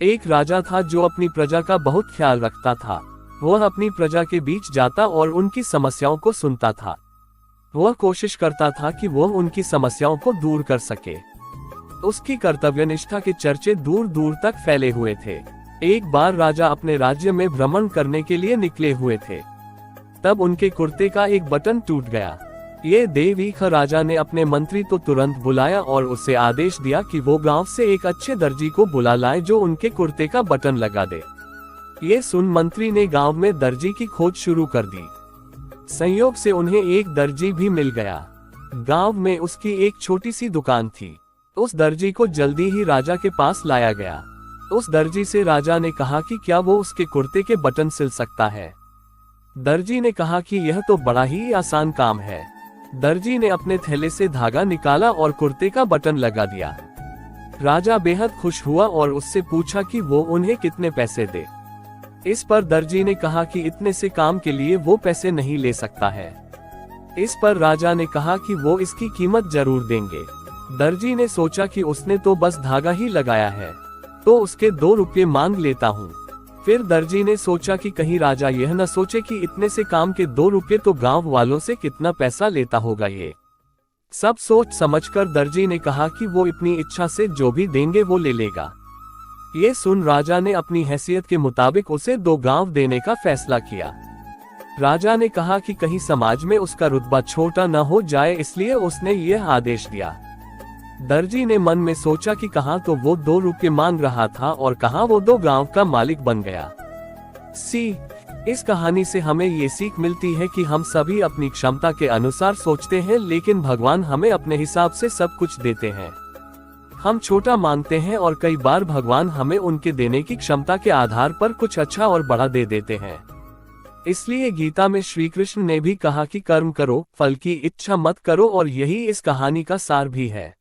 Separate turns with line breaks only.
एक राजा था जो अपनी प्रजा का बहुत ख्याल रखता था। वह अपनी प्रजा के बीच जाता और उनकी समस्याओं को सुनता था। वह कोशिश करता था कि वह उनकी समस्याओं को दूर कर सके। उसकी कर्तव्यनिष्ठा के चर्चे दूर दूर तक फैले हुए थे। एक बार राजा अपने राज्य में भ्रमण करने के लिए निकले हुए थे। तब उनके कुर्ते का एक बटन टूट गया। ये देख राजा ने अपने मंत्री को तुरंत बुलाया और उसे आदेश दिया कि वो गांव से एक अच्छे दर्जी को बुला लाए जो उनके कुर्ते का बटन लगा दे। ये सुन मंत्री ने गांव में दर्जी की खोज शुरू कर दी। संयोग से उन्हें एक दर्जी भी मिल गया। गांव में उसकी एक छोटी सी दुकान थी। उस दर्जी को जल्दी ही राजा के पास लाया गया। उस दर्जी से राजा ने कहा कि क्या वो उसके कुर्ते के बटन सिल सकता है। दर्जी ने कहा कि यह तो बड़ा ही आसान काम है। दर्जी ने अपने थैले से धागा निकाला और कुर्ते का बटन लगा दिया। राजा बेहद खुश हुआ और उससे पूछा कि वो उन्हें कितने पैसे दे। इस पर दर्जी ने कहा कि इतने से काम के लिए वो पैसे नहीं ले सकता है। इस पर राजा ने कहा कि वो इसकी कीमत जरूर देंगे। दर्जी ने सोचा कि उसने तो बस धागा ही लगाया है, तो उसके 2 रुपये मांग लेता हूँ। फिर दर्जी ने सोचा कि कहीं राजा यह न सोचे कि इतने से काम के 2 रुपये तो गांव वालों से कितना पैसा लेता होगा। ये सब सोच समझकर दर्जी ने कहा कि वो अपनी इच्छा से जो भी देंगे वो ले लेगा। ये सुन राजा ने अपनी हैसियत के मुताबिक उसे 2 गांव देने का फैसला किया। राजा ने कहा कि कहीं समाज में उसका रुतबा छोटा न हो जाए, इसलिए उसने यह आदेश दिया। दर्जी ने मन में सोचा कि कहाँ तो वो 2 रुपये मांग रहा था और कहाँ वो 2 गांव का मालिक बन गया। इस कहानी से हमें ये सीख मिलती है कि हम सभी अपनी क्षमता के अनुसार सोचते हैं, लेकिन भगवान हमें अपने हिसाब से सब कुछ देते हैं। हम छोटा मांगते हैं और कई बार भगवान हमें उनके देने की क्षमता के आधार पर कुछ अच्छा और बड़ा दे देते हैं। इसलिए गीता में श्री कृष्ण ने भी कहा कि कर्म करो, फल की इच्छा मत करो, और यही इस कहानी का सार भी है।